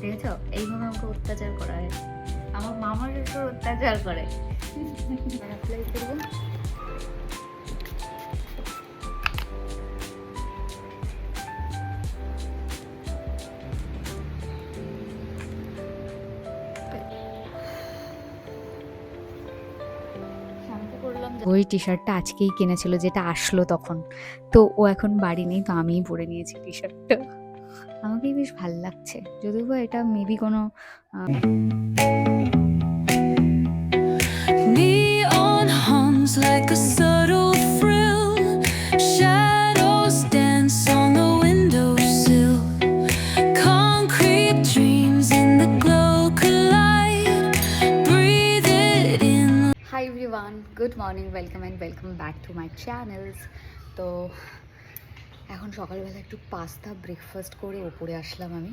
দেখেছো, এইভাবে আমাকে অত্যাচার করা হয়। আমার মামা শ্বশুর অত্যাচার করে। অ্যাপ্লাই করবো। ওই টি শার্টটা আজকেই কিনেছিল, যেটা আসলো তখন। তো ও এখন বাড়ি নেই, তো আমিই পরে নিয়েছি টি শার্টটা। আমাকেই বেশ ভাল লাগছে, যদিও বা এটা মেবি কোনো Neon hums like a subtle thrill. Shadows dance on the windowsill. Concrete dreams in the glow collide. Breathe it in. Hi everyone, good morning, welcome back to my channels. তো এখন সকালবেলা একটু পাস্তা ব্রেকফাস্ট করে ওপরে আসলাম আমি।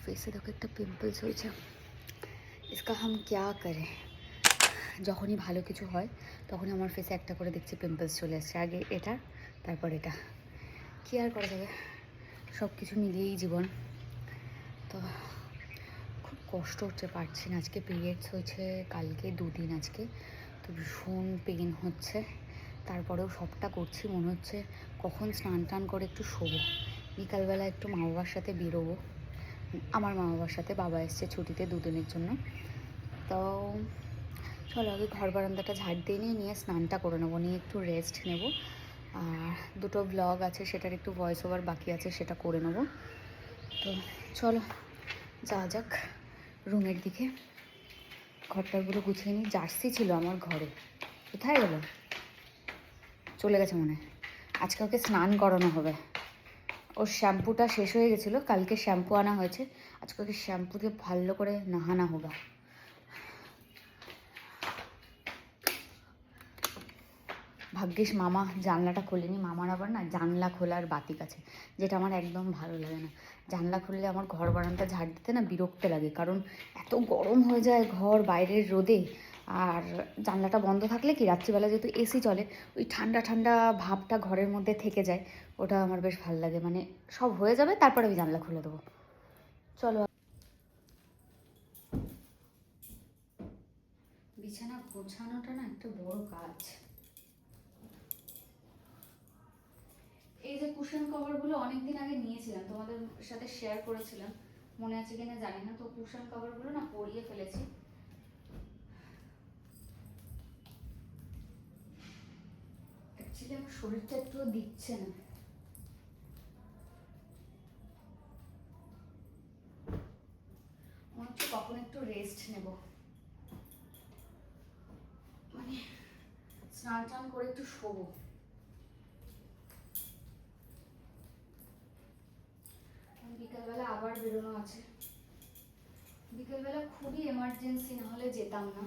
ফেসে দেখো একটা পিম্পলস হয়েছে, ইসকা হাম ক্যা করে। যখনই ভালো কিছু হয় তখনই আমার ফেসে একটা করে দেখছি পিম্পলস চলে আসছে। আগে এটা, তারপর এটা, কী আর করা যাবে, সব কিছু মিলিয়েই জীবন। তো খুব কষ্ট হচ্ছে, পারছি না। আজকে পিরিয়ডস হয়েছে কালকে 2 দিন আজকে, তো ভীষণ পেন হচ্ছে। তারপরেও সবটা করছি, মনে হচ্ছে কখন স্নান টান করে একটু শোবো। বিকালবেলা একটু মা বাবার সাথে বেরোবো, আমার মা বাবার সাথে। বাবা এসছে ছুটিতে 2 দিনের জন্য। তো চলো আগে ঘর বারান্দাটা ঝাড় দিয়ে নিয়ে স্নানটা করে নেবো, নিয়ে একটু রেস্ট নেব। আর 2টো ব্লগ আছে, সেটার একটু ভয়েস ওভার বাকি আছে, সেটা করে নেবো। তো চলো যাওয়া যাক রুমের দিকে। ঘরটারগুলো গুছিয়ে নিই। জার্সি ছিল আমার ঘরে, কোথায় গেল? চলে গেছে মনে হয়। আজকে ওকে স্নান করানো হবে। ওর শ্যাম্পুটা শেষ হয়ে গেছিলো, কালকে শ্যাম্পু আনা হয়েছে। আজকে ওকে শ্যাম্পু দিয়ে ভালো করে নাহানা হোগা। ভাগ্যিস মামা জানলাটা খোলেনি। মামার আবার না জানলা খোলার বাতিক আছে, যেটা আমার একদম ভালো লাগে না। জানলা খুললে আমার ঘর বারান্দা ঝাড় দিতে না বিরক্ত লাগে, কারণ এত গরম হয়ে যায় ঘর বাইরের রোদে। আর জানলাটা বন্ধ থাকলে কি, রাত্রিবেলা যেহেতু এসি চলে, ওই ঠান্ডা ঠান্ডা ভাবটা ঘরের মধ্যে থেকে যায়। ওটা আমার বেশ ভালো লাগে। মানে সব হয়ে যাবে তারপরে আমি জানলা খুলে দেবো। চলো। বিছানা গোছানোটা না একটা বড় কাজ। এই যে কুশন কভারগুলো অনেকদিন আগে নিয়েছিলাম, তোমাদের সাথে শেয়ার করেছিলাম, মনে আছে কিনা জানি না। তো কুশন কভারগুলো না পরিয়ে ফেলেছি। অ্যাকচুয়ালি আমার শরীরটা একটু দিচ্ছে না। মনে হচ্ছে কখন একটু রেস্ট নেব, মানে স্নান টান করে একটু শোবো। বিকালবেলা আবার বেরোনো আছে। বিকেলবেলা খুবই এমার্জেন্সি, না হলে যেতাম না।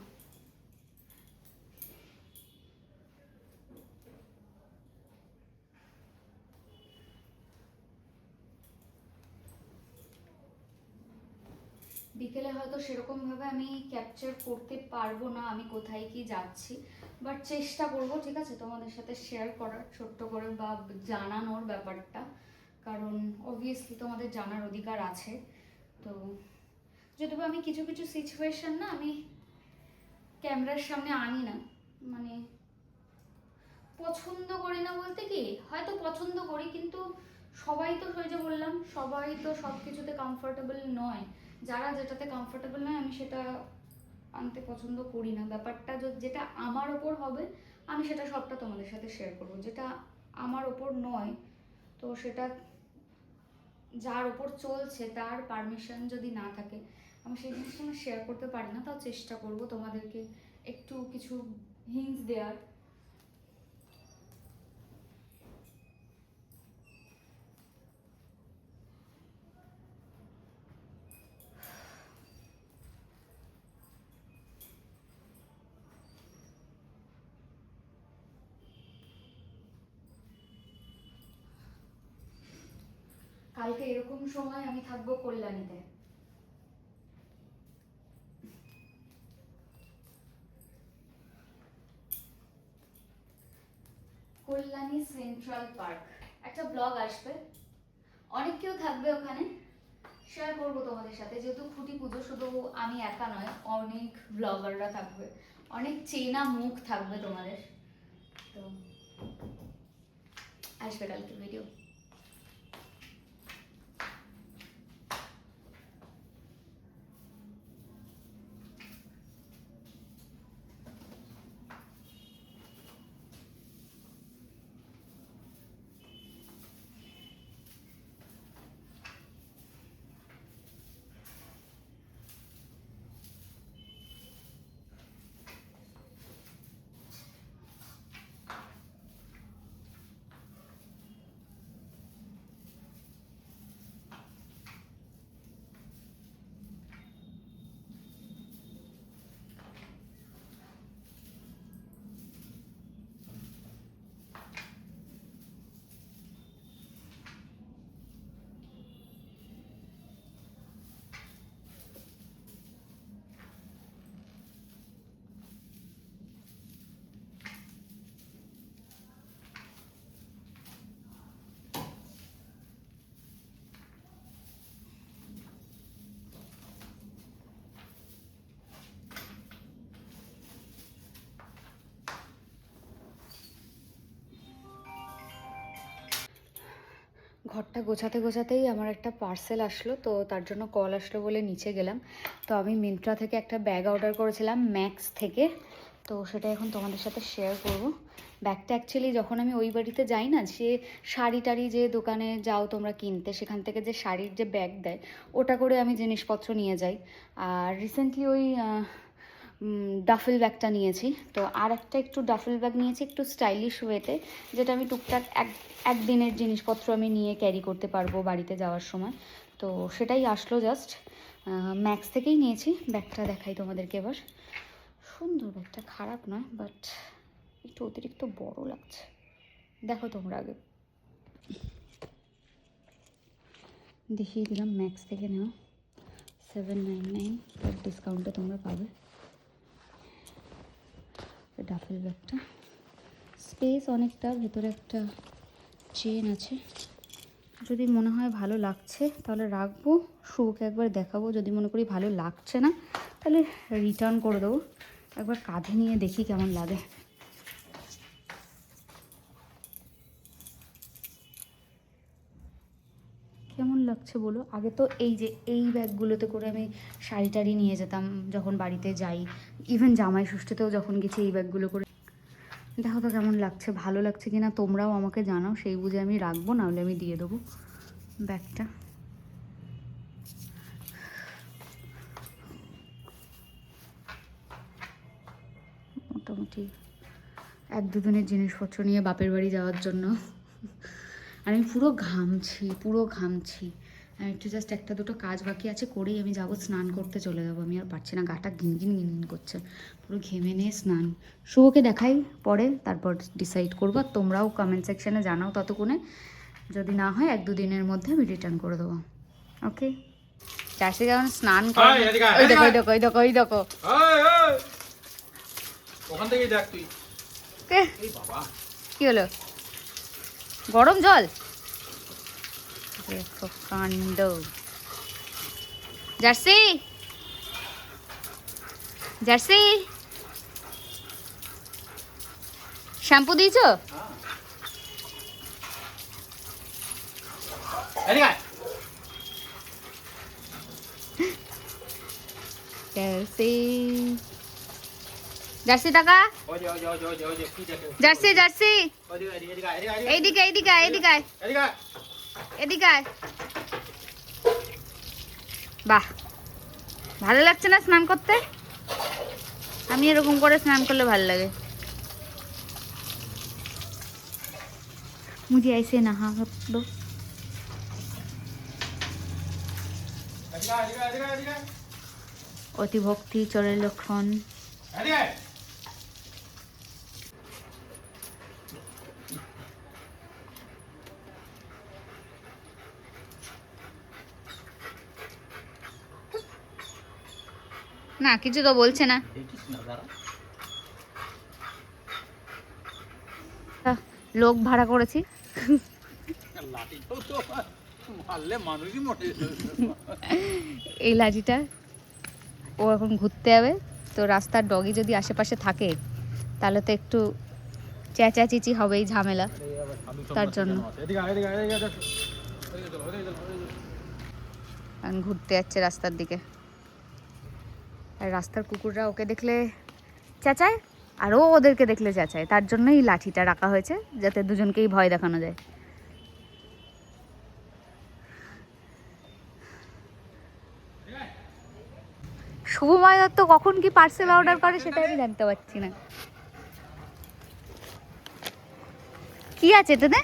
বিকেলে হয়তো সেরকমভাবে আমি ক্যাপচার করতে পারবো না আমি কোথায় কি যাচ্ছি, বাট চেষ্টা করব, ঠিক আছে, তোমাদের সাথে শেয়ার করার ছোট্ট করে, বা জানানোর ব্যাপারটা। কারণ অবভিয়াসলি তোমাদের জানার অধিকার আছে। তো যদিও আমি কিছু কিছু সিচুয়েশন না আমি ক্যামেরার সামনে আনি না, মানে পছন্দ করি না বলতে কি, হয়তো পছন্দ করি, কিন্তু সবাই তো, ওই যে বললাম, সবাই তো সব কিছুতে কমফোর্টেবল নয়। যারা যেটাতে কমফোর্টেবল নয় আমি সেটা আনতে পছন্দ করি না। ব্যাপারটা যেটা আমার ওপর হবে আমি সেটা সবটা তোমাদের সাথে শেয়ার করবো। যেটা আমার ওপর নয়, তো সেটা যার ওপর চলছে তার পারমিশন যদি না থাকে, আমি সেই জিনিসটা আমি শেয়ার করতে পারি না। তাও চেষ্টা করব তোমাদেরকে একটু কিছু হিন্টস দেওয়ার। কালকে এরকম সময় আমি থাকবো কল্যাণীতে। কল্যাণী সেন্ট্রাল পার্ক একটা ব্লগ আসবে, অনেক কেউ থাকবে ওখানে। শেয়ার করবো তোমাদের সাথে, যেহেতু খুঁটি পুজো শুধু আমি একা নয়, অনেক ব্লগাররা থাকবে, অনেক চেনা মুখ থাকবে তোমাদের, তো আসবে কালকে ভিডিও। ঘরটা গোছাতে গোছাতেই আমার একটা পার্সেল আসলো, তো তার জন্য কল আসলো বলে নিচে গেলাম। তো আমি মিন্ত্রা থেকে একটা ব্যাগ অর্ডার করেছিলাম ম্যাক্স থেকে, তো সেটা এখন তোমাদের সাথে শেয়ার করব। ব্যাগটা অ্যাকচুয়ালি যখন আমি ওই বাড়িতে যাই না, সে শাড়ি টাড়ি যে দোকানে যাও তোমরা কিনতে, সেখান থেকে যে শাড়ির যে ব্যাগ দেয় ওটা করে আমি জিনিসপত্র নিয়ে যাই। আর রিসেন্টলি ওই ডাফেল ব্যাগটা নিয়েছি, তো আর একটা একটু ডাফেল ব্যাগ নিয়েছি একটু স্টাইলিশ ওয়েতে, যেটা আমি টুকটাক একদিনের জিনিসপত্র আমি নিয়ে ক্যারি করতে পারবো বাড়িতে যাওয়ার সময়। তো সেটাই আসলো জাস্ট, ম্যাক্স থেকেই নিয়েছি। ব্যাগটা দেখাই তোমাদেরকে এবার। সুন্দর ব্যাগটা, খারাপ নয়, বাট একটু অতিরিক্ত বড় লাগছে। দেখো তোমরা আগে, দেখিয়ে দিলাম ম্যাক্স থেকে নেওয়া, 799, বাট ডিসকাউন্টে তোমরা পাবে। ডাফেল ব্যাগটা স্পেস অনেকটা, ভেতরে একটা চেন আছে, যদি মনে হয় ভালো লাগছে তাহলে রাখবো, শুভকে একবার দেখাবো, যদি মনে করি ভালো লাগছে না তাহলে রিটার্ন করে দেবো। একবার কাঁধে নিয়ে দেখি কেমন লাগে। কেমন লাগছে বলো। আগে তো এই ব্যাগগুলোতে করে আমি শাড়ি টাড়ি নিয়ে যেতাম যখন বাড়িতে যাই, ইভেন জামাই ষষ্ঠীতেও যখন গেছি এই ব্যাগগুলো করে। দেখো তো কেমন লাগছে, ভালো লাগছে কিনা তোমরাও আমাকে জানাও, সেই বুঝে আমি রাখবো, নাহলে আমি দিয়ে দেবো ব্যাগটা। মোটামুটি 1-2 দিনের জিনিসপত্র নিয়ে বাপের বাড়ি যাওয়ার জন্য। আর আমি পুরো ঘামছি। আমি একটু জাস্ট 1-2 কাজ বাকি আছে, করেই আমি যাবো, স্নান করতে চলে যাবো। আমি আর পারছি না, গাটা ঘিনঘিন করছে, পুরো ঘেমে নিয়ে স্নান। শুভকে দেখাই পরে, তারপর ডিসাইড করবো। আর তোমরাও কমেন্ট সেকশানে জানাও ততক্ষণে, যদি না হয় 1-2 দিনের মধ্যে আমি রিটার্ন করে দেবো। ওকে, চাষি যেমন স্নান করে, ওই দেখো ওখান থেকেই দেখ তুই। এই বাবা, কি হলো, গরম জল দেখো কাণ্ড। জার্সি শ্যাম্পু দিয়েছো? এদিকে আয়। জার্সি টাকা, ওই যে কি দেখে? জার্সি এদিকে আয়। এইদিকে এদিকে আয়। এদিকে আয়। বাহ, ভালো লাগছে না স্নান করতে? আমি এরকম করে স্নান করলে ভালো লাগে। मुझे ऐसे नहा दो। অতি ভক্তি চরের লক্ষণ। না কিছু তো বলছে না। লোক ভাড়া করেছি। মারলে মানুষই মরে যাবে। এই লাঠিটা ও এখন ঘুরতে যাবে, তো রাস্তার ডগি যদি আশেপাশে থাকে তাহলে তো একটু চেঁচাচেঁচি হবেই, ঝামেলা। তার জন্য এখন ঘুরতে যাচ্ছে রাস্তার দিকে। আর রাস্তার কুকুররা ওকে দেখলে চেঁচায়, আর ও ওদেরকে দেখলে চেঁচায়। তার জন্যই লাঠিটা রাখা হয়েছে, যাতে দুজনকেই ভয় দেখানো যায়। শুভময় দত্ত কখন কি পার্সেল অর্ডার করে সেটা আমি জানতে পারছি না। কি আছে এটাতে?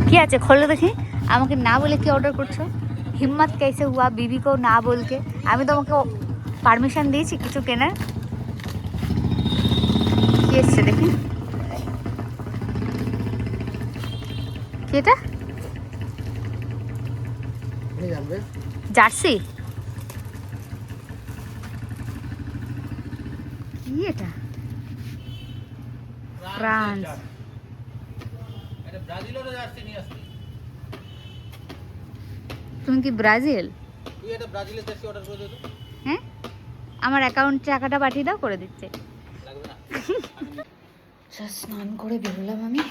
কি আছে খোলো দেখি। আমাকে না বলে কি অর্ডার করছো? হিম্মত कैसे हुआ बीबी को না বলকে? আমি তোমাকে পারমিশন দিয়েছি কিছু কেনার? কি এসছে দেখি। কি এটা? জার্সি? কি এটা? ফ্রান্স। এটা ব্রাজিলেরও জার্সি নিয়ে আসছি। তুমি কি ব্রাজিল? তুই এটা ব্রাজিলের জার্সি অর্ডার করে দে তো। হ্যাঁ, আমার অ্যাকাউন্টে টাকাটা পাঠিয়ে দাও, করে দিচ্ছে। লাগবে না। জাস্ট স্নান করে বেরোলাম আমি,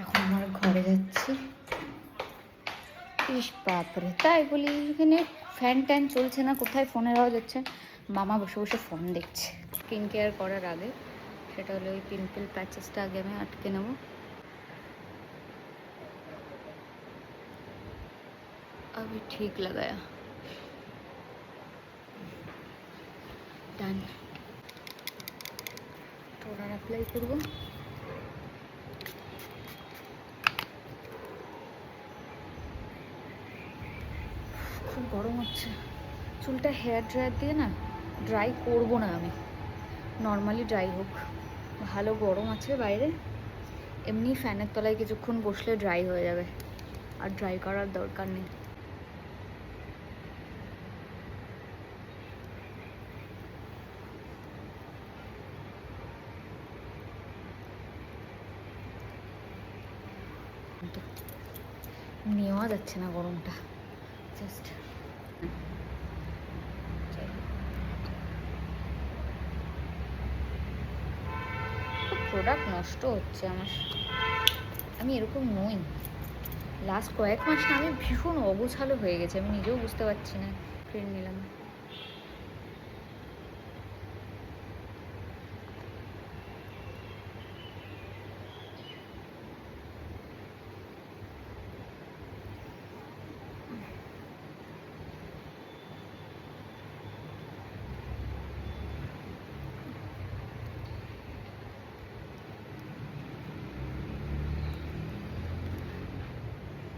এখন আমার ঘরে যাচ্ছি। ইস বাপরে, তাই বলি এখানে ফ্যান ট্যান চলছে না, কোথায় ফোনের আওয়াজ হচ্ছে। মামা বসে বসে ফোন দেখছে। স্কিন কেয়ার করার আগে সেটা হলো ওই পিম্পল প্যাচেসটা আগে আমি আটকে নেব। अभी ठीक लगाया, डन। थोड़ा अप्लाई করব। খুব গরম হচ্ছে। চুলটা হেয়ার ড্রায়ার দিয়ে না ড্রাই করব না আমি, নর্মালি ড্রাই হোক। ভালো গরম আছে বাইরে, এমনি ফ্যানের তলায় কিছুক্ষণ বসলে ড্রাই হয়ে যাবে, আর ড্রাই করার দরকার নেই। নেওয়া যাচ্ছে না গরমটা, জাস্ট প্রোডাক্ট নষ্ট হচ্ছে আমার। আমি এরকম নই, লাস্ট কয়েক মাস না আমি ভীষণ অগোছালো হয়ে গেছে, আমি নিজেও বুঝতে পারছি না। ক্রিম নিলাম।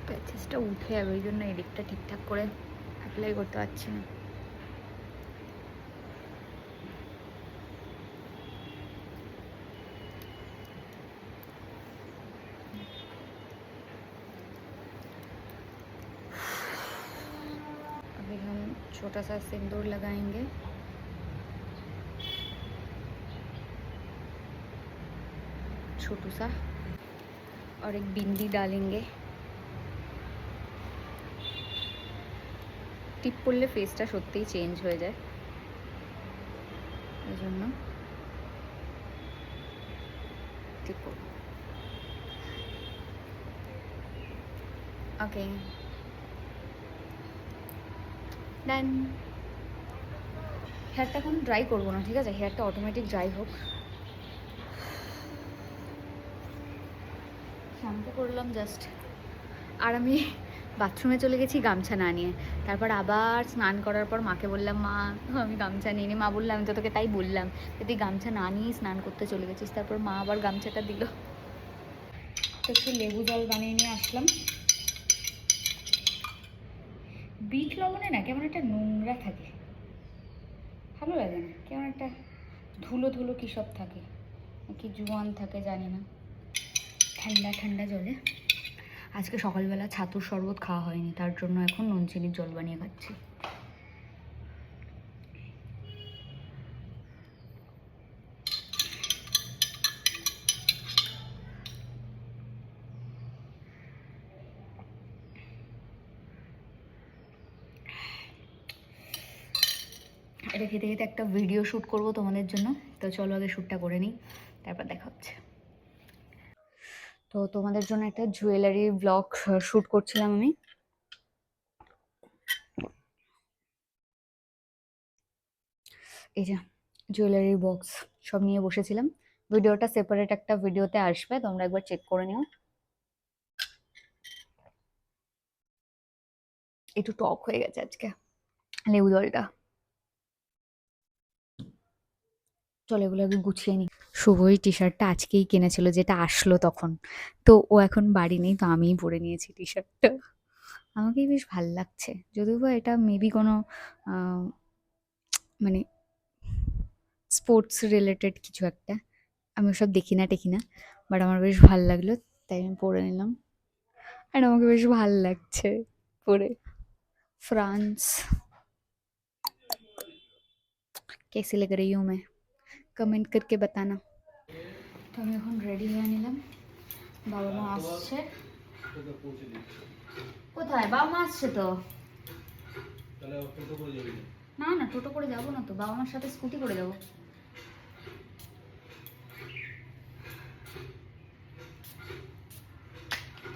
প্যাচেসটা উঠে যাবে, ওই জন্য এদিকটা ঠিকঠাক করে অ্যাপ্লাই করতে পারছি না। अभी हम छोटा सा सिंदूर लगाएंगे। छोटू सा, और एक बिंदी डालेंगे। টিপ করলে ফেসটা সত্যিই চেঞ্জ হয়ে যায়, এই জন্য টিপ করব। ওকে, ডান। হেয়ারটা এখন ড্রাই করবো না, ঠিক আছে? হেয়ারটা অটোমেটিক ড্রাই হোক। শ্যাম্পু করলাম জাস্ট, আর আমি বাথরুমে চলে গেছি গামছা না নিয়ে। তারপর আবার স্নান করার পর মাকে বললাম, মা আমি গামছা নিয়ে নি। মা বললাম, আমি তো তোকে তাই বললাম যে তুই গামছা না নিয়েই স্নান করতে চলে গেছিস। তারপর মা আবার গামছাটা দিল। তো একটু লেবু জল বানিয়ে নিয়ে আসলাম। বিট লবণে না কেমন একটা নোংরা থাকে, ভালো লাগে না, কেমন একটা ধুলো ধুলো কী সব থাকে, কি জোয়ান থাকে জানি না। ঠান্ডা ঠান্ডা জলে আজকে সকালবেলা ছাতুর শরবত খাওয়া হয়নি, তার জন্য এখন নুন চিনির জল বানিয়ে খাচ্ছি। এটা খেতে খেতে একটা ভিডিও শ্যুট করব তোমাদের জন্য। তো চলো আগে শ্যুটটা করে নিই, তারপর দেখা হচ্ছে। তো তোমাদের জন্য একটা জুয়েলারি ব্লগ শ্যুট করছিলাম আমি। এই যে জুয়েলারি বক্স সব নিয়ে বসেছিলাম। ভিডিওটা সেপারেট একটা ভিডিওতে আসবে, তোমরা একবার চেক করে নিও। একটু টক হয়ে গেছে আজকে লেবু জলটা। চলো এগুলো আগে গুছিয়ে নিই। শুভই টি শার্টটা আজকেই কিনেছিল, যেটা আসলো তখন। তো ও এখন বাড়ি নেই, তো আমিই পরে নিয়েছি টি শার্টটা। আমাকেই বেশ ভাল লাগছে, যদিও বা এটা মেবি কোনো মানে স্পোর্টস রিলেটেড কিছু একটা। আমি ওসব দেখি না টেকি না, বাট আমার বেশ ভাল লাগলো, তাই আমি পরে নিলাম। আর আমাকে বেশ ভাল লাগছে পরে। फ्रांस कैसी लग रही हूँ मैं, कमेंट करके बताना। তো আমি এখন রেডি হয়ে নিলাম, বাবা মা আসছে। কোথায়? বাবা মা আসছে তো। না না, টোটো করে যাবো না তো, বাবা মার সাথে স্কুটি করে যাবো।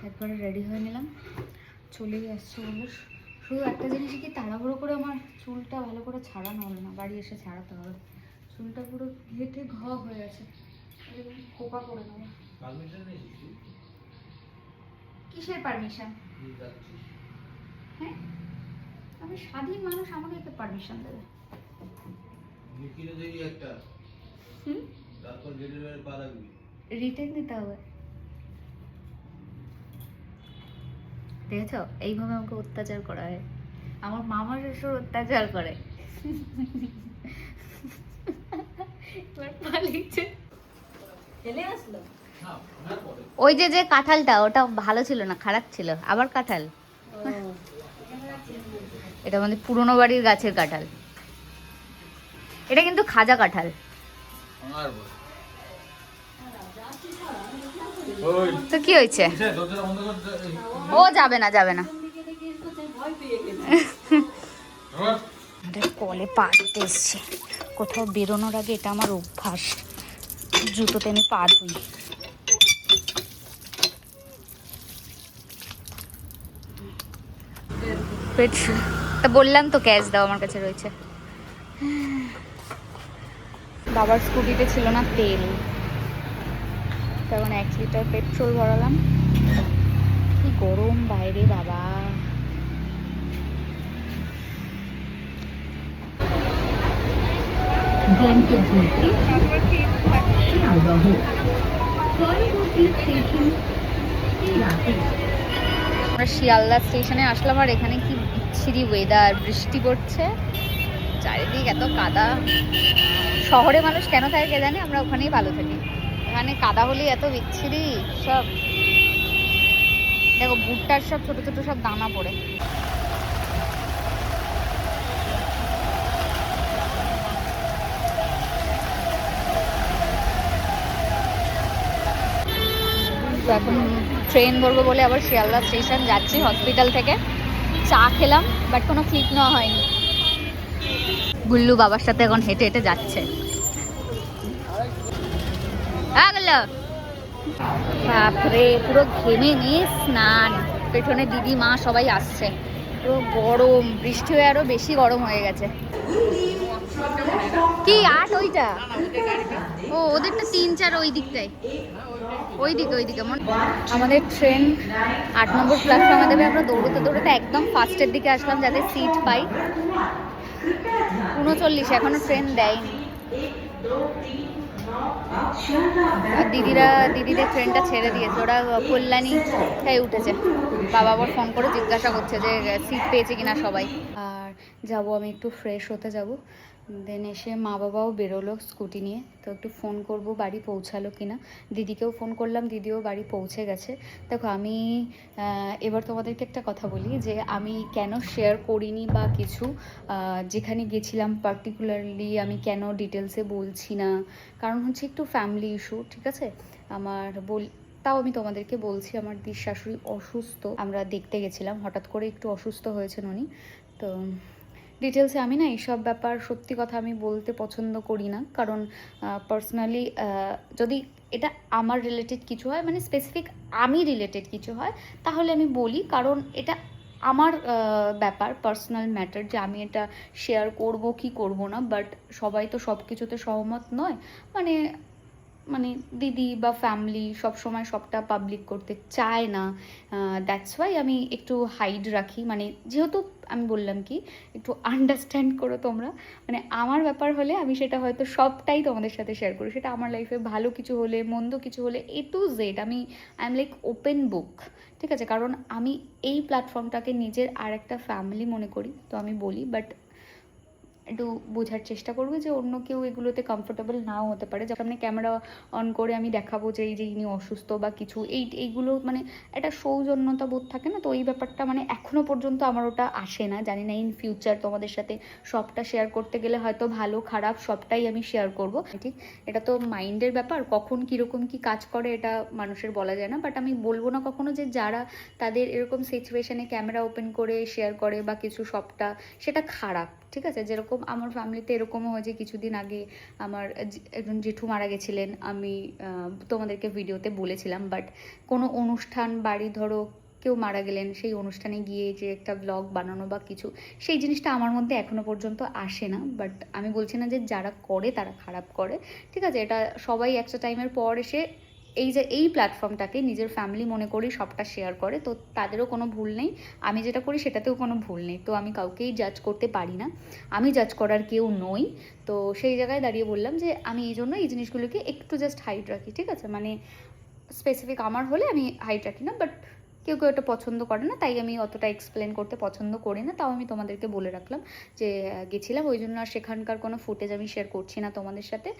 একবারে রেডি হয়ে নিলাম, চলেই আসছে বলে। শুধু একটা জিনিস কি, তাড়াহুড়ো করে আমার চুলটা ভালো করে ছাড়ানো হলো না, বাড়ি এসে ছাড়াতে হবে। চুলটা পুরো ঘেটে ঘ হয়ে গেছে, খোপা করে নেবো। কিসের পারমিশন? হ্যাঁ, আমি স্বাধীন মানুষ, আমাকে একে পারমিশন দেবে? রিটেন দিতে হবে। দেখেছো, এইভাবে আমাকে অত্যাচার করা হয়। আমার মামা শ্বশুর অত্যাচার করে। ওই যে যে কাঁঠালটা, ওটা ভালো ছিল না, খারাপ ছিল। আবার কাঁঠাল, এটা আমাদের পুরনো বাড়ির গাছের কাঁঠাল। এটা কিন্তু খাজা কাঁঠাল। তো কি হয়েছে? ও যাবে না, যাবে না। আমাদের কলে পা ধুতে এসছে। কোথাও বেরোনোর আগে এটা আমার অভ্যাস, জুতোতে আমি পা ধুই। তা বললাম তো ক্যাশ দাও, আমার কাছে রয়েছে। বাবার স্কুটিতে ছিল না তেল, তখন 1 লিটার পেট্রোল ভরালাম। কি গরম বাইরে বাবা। আমরা শিয়ালদা স্টেশনে আসলাম, আর এখানে কি বিচ্ছিরি ওয়েদার, বৃষ্টি পড়ছে, চারিদিক এত কাদা। শহরে মানুষ কেন থাকে কে জানে, আমরা ওখানেই ভালো থাকি। এখানে কাদা হলেই এত বিচ্ছিরি সব। দেখো ভুট্টার সব ছোট ছোট সব দানা পড়ে। এখন ট্রেন ধরবো বলে আবার শিয়ালদা স্টেশন যাচ্ছি হসপিটাল থেকে। চা খেলাম, বাট কোনো ক্লিক নেওয়া হয়নি। গুল্লু বাবার সাথে এখন হেঁটে হেঁটে যাচ্ছে। বাপরে, পুরো ঘেমে নিয়ে স্নান। পেছনে দিদি মা সবাই আসছে। পুরো গরম, বৃষ্টি হয়ে আরো বেশি গরম হয়ে গেছে। কি 8 ওইটা? ও ওদেরটা 3, 4 ওই দিকটাই, ওইদিকে আমাদের ট্রেন 8 নম্বর প্ল্যাটফর্মে দেবে। আমরা দৌড়তে দৌড়তে একদম ফার্স্টের দিকে আসলাম যাতে সিট পাই। 39, এখনো ট্রেন দেয়নি। আর দিদিদের ট্রেনটা ছেড়ে দিয়েছে, ওরা কল্যাণীটাই উঠেছে। বাবা আবার ফোন করে জিজ্ঞাসা করছে যে সিট পেয়েছে কিনা সবাই। আর যাবো আমি একটু ফ্রেশ হতে যাব, দেন এসে মা বাবাও বেরোলো স্কুটি নিয়ে, তো একটু ফোন করব বাড়ি পৌঁছালো কিনা। দিদিকেও ফোন করলাম, দিদিও বাড়ি পৌঁছে গেছে। দেখো আমি এবার তোমাদেরকে একটা কথা বলি, যে আমি কেন শেয়ার করিনি বা কিছু, যেখানে গেছিলাম পার্টিকুলারলি আমি কেন ডিটেলসে বলছি না, কারণ হচ্ছে একটু ফ্যামিলি ইস্যু, ঠিক আছে। তাও আমি তোমাদেরকে বলছি, আমার দিদির শাশুড়ি অসুস্থ, আমরা দেখতে গেছিলাম, হঠাৎ করে একটু অসুস্থ হয়েছেন উনি। তো ডিটেলসে আমি না এইসব ব্যাপার সত্যি কথা আমি বলতে পছন্দ করি না, কারণ পার্সোনালি যদি এটা আমার রিলেটেড কিছু হয়, মানে স্পেসিফিক আমি রিলেটেড কিছু হয়, তাহলে আমি বলি, কারণ এটা আমার ব্যাপার, পার্সোনাল ম্যাটার, যে আমি এটা শেয়ার করব কি করব না। বাট সবাই তো সব কিছুতে সহমত নয়, মানে মানে দিদি বা ফ্যামিলি সব সময় সবটা পাবলিক করতে চায় না। দ্যাটস ওয়াই আমি একটু হাইড রাখি, মানে যেহেতু আমি বললাম কি একটু আন্ডারস্ট্যান্ড করো তোমরা, মানে আমার ব্যাপার হলে আমি সেটা হয়তো সবটাই তোমাদের সাথে শেয়ার করি, সেটা আমার লাইফে ভালো কিছু হলে মন্দ কিছু হলে এ টু জেড আমি I am like open book, ঠিক আছে? কারণ আমি এই প্ল্যাটফর্মটাকে নিজের আর একটা ফ্যামিলি মনে করি, তো আমি বলি। বাট একটু বোঝার চেষ্টা করবে যে অন্য কেউ এগুলোতে কমফোর্টেবল নাও হতে পারে। যখন সামনে ক্যামেরা অন করে আমি দেখাবো যে এই যে ইনি অসুস্থ বা কিছু, এইগুলো মানে একটা সৌজন্যতা বোধ থাকে না, তো এই ব্যাপারটা মানে এখনও পর্যন্ত আমার ওটা আসে না। জানি না ইন ফিউচার তোমাদের সাথে সবটা শেয়ার করতে গেলে হয়তো ভালো খারাপ সবটাই আমি শেয়ার করব, ঠিক? এটা তো মাইন্ডের ব্যাপার, কখন কীরকম কী কাজ করে এটা মানুষের বলা যায় না। বাট আমি বলবো না কখনো যে যারা তাদের এরকম সিচুয়েশানে ক্যামেরা ওপেন করে শেয়ার করে বা কিছু সবটা, সেটা খারাপ, ঠিক আছে? যেরকম আমার ফ্যামিলিতে এরকমও হয়েছে, কিছুদিন আগে আমার একজন জেঠু মারা গেছিলেন, আমি তোমাদেরকে ভিডিওতে বলেছিলাম। বাট কোনো অনুষ্ঠান বাড়ি ধরো কেউ মারা গেলেন, সেই অনুষ্ঠানে গিয়ে যে একটা ব্লগ বানানো বা কিছু, সেই জিনিসটা আমার মধ্যে এখনও পর্যন্ত আসে না। বাট আমি বলছি না যে যারা করে তারা খারাপ করে, ঠিক আছে? এটা সবাই একটা টাইমের পর এসে এই যে এই প্ল্যাটফর্মটাকে নিজের ফ্যামিলি মনে করি সবটা শেয়ার করে, তো তাদেরও কোনো ভুল নেই, আমি যেটা করি সেটাতেও কোনো ভুল নেই। তো আমি কাউকেই জাজ করতে পারি না, আমি জাজ করার কেউ নই। তো সেই জায়গায় দাঁড়িয়ে বললাম যে আমি এই জন্য এই জিনিসগুলোকে একটু জাস্ট হাইড রাখি, ঠিক আছে? মানে স্পেসিফিক আমার হলে আমি হাইড রাখি না, বাট কেউ কেউ এটা পছন্দ করে না, তাই আমি অতটা এক্সপ্লেন করতে পছন্দ করি না। তাও আমি তোমাদেরকে বলে রাখলাম যে গেছিলাম, ওই জন্য আর সেখানকার কোনো ফুটেজ আমি শেয়ার করছি না তোমাদের সাথে।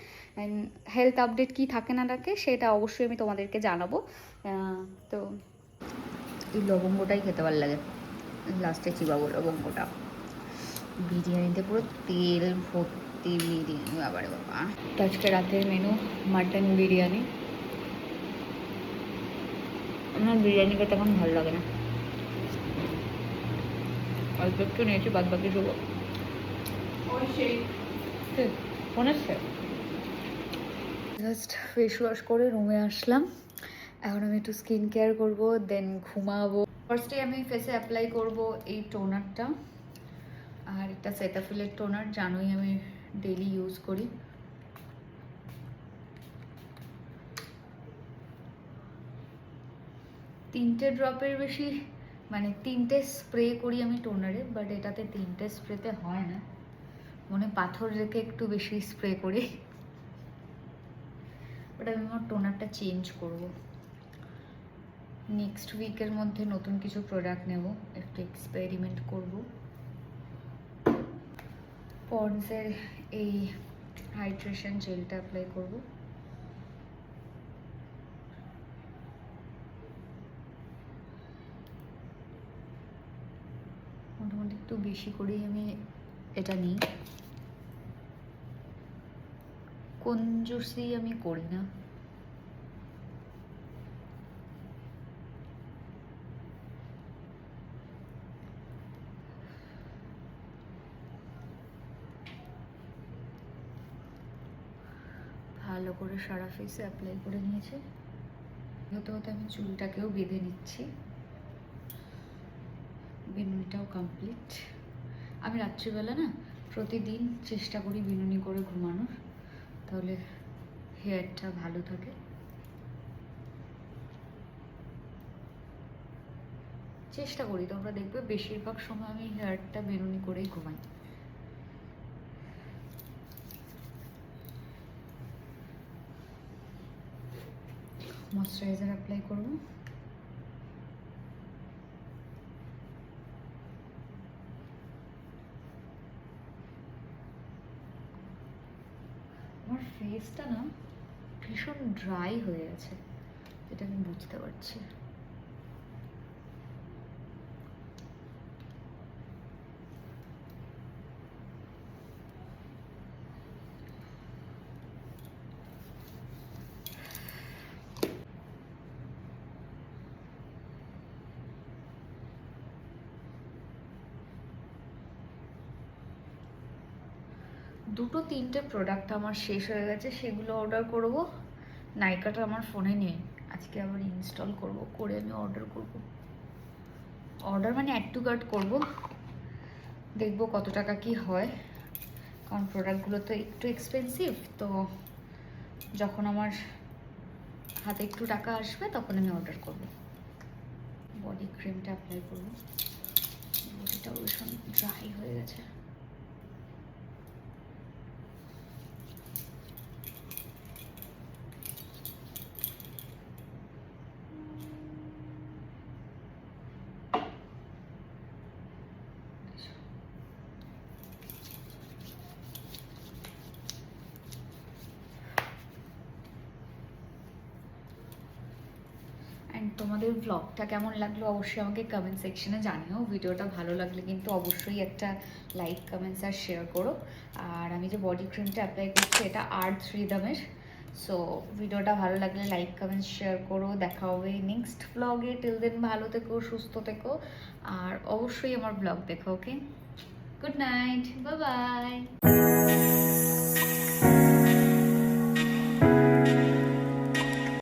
হেলথ আপডেট কি থাকে না থাকে সেটা অবশ্যই আমি তোমাদেরকে জানাবো। তো এই লবঙ্গটাই খেতে ভালো লাগে, লাস্টে চিবাবো লবঙ্গটা। বিরিয়ানিতে পুরো তেল ভর্তি বিরিয়ানি, বাবারে বাবা। তো আজকে রাতের মেনু মাটন বিরিয়ানি। আমার বিরিয়ানি খেতে এখন ভালো লাগে না, অল্প একটু নিয়েছি, বাদ বাকি শুভ ফোন আসছে। জাস্ট ফেস ওয়াশ করে রুমে আসলাম, এখন আমি একটু স্কিন কেয়ার করবো, দেন ঘুমাবো। ফার্স্টে আমি ফেসে অ্যাপ্লাই করব এই টোনারটা, আর একটা সেটাফিলের টোনার, জানোই আমি ডেইলি ইউজ করি। তিনটে ড্রপের বেশি, মানে তিনটে স্প্রে করি আমি টোনারে, বাট এটাতে তিনটে স্প্রেতে হয় না, মনে পাথর রেখে একটু বেশি স্প্রে করি। বাট আমি আমার টোনারটা চেঞ্জ করব নেক্সট উইকের মধ্যে, নতুন কিছু প্রোডাক্ট নেব, একটু এক্সপেরিমেন্ট করব। পন্ডসের এই হাইড্রেশন জেলটা অ্যাপ্লাই করব। মোটামুটি একটু বেশি করেই আমি এটা নিই, কঞ্জুসি আমি করি না। ভালো করে সারা ফেসে অ্যাপ্লাই করে নিয়েছে। হতে হতে আমি চুলটাকেও বেঁধে নিচ্ছি, বিনুনিটাও কমপ্লিট। আমি রাত্রিবেলা না প্রতিদিন চেষ্টা করি বিনুনি করে ঘুমানোর, তাহলে হেয়ারটা ভালো থাকে। চেষ্টা করি, তোমরা দেখবে বেশিরভাগ সময় আমি হেয়ারটা বেনুনি করেই ঘুমাই। ময়শ্চারাইজার অ্যাপ্লাই করবো। আমার ফেসটা না ভীষণ ড্রাই হয়ে গেছে, যেটা আমি বুঝতে পারছি। দুটো তিনটে প্রোডাক্ট আমার শেষ হয়ে গেছে, সেগুলো অর্ডার করব। নাইকাটা আমার ফোনে নেই, আজকে আবার ইনস্টল করব, করে আমি অর্ডার করব। অর্ডার মানে অ্যাড টু কার্ট করব, দেখব কত টাকা কি হয়, কারণ প্রোডাক্টগুলো তো একটু এক্সপেন্সিভ। তো যখন আমার হাতে একটু টাকা আসবে তখন আমি অর্ডার করব। বডি ক্রিমটা অ্যাপ্লাই করব, বডিটা ভীষণ ড্রাই হয়ে গেছে। অ্যান্ড তোমাদের ব্লগটা কেমন লাগলো অবশ্যই আমাকে কমেন্ট সেকশনে জানিও। ভিডিওটা ভালো লাগলে কিন্তু অবশ্যই একটা লাইক, কমেন্টস আর শেয়ার করো। আর আমি যে বডি ক্রিমটা অ্যাপ্লাই করছি এটা আর্থ রিদমের। সো ভিডিওটা ভালো লাগলে লাইক, কমেন্টস, শেয়ার করো। দেখা হবে নেক্সট ব্লগে। টিল দেন ভালো থেকো, সুস্থ থেকো, আর অবশ্যই আমার ব্লগ দেখো। ওকে, গুড নাইট, বাই বাই।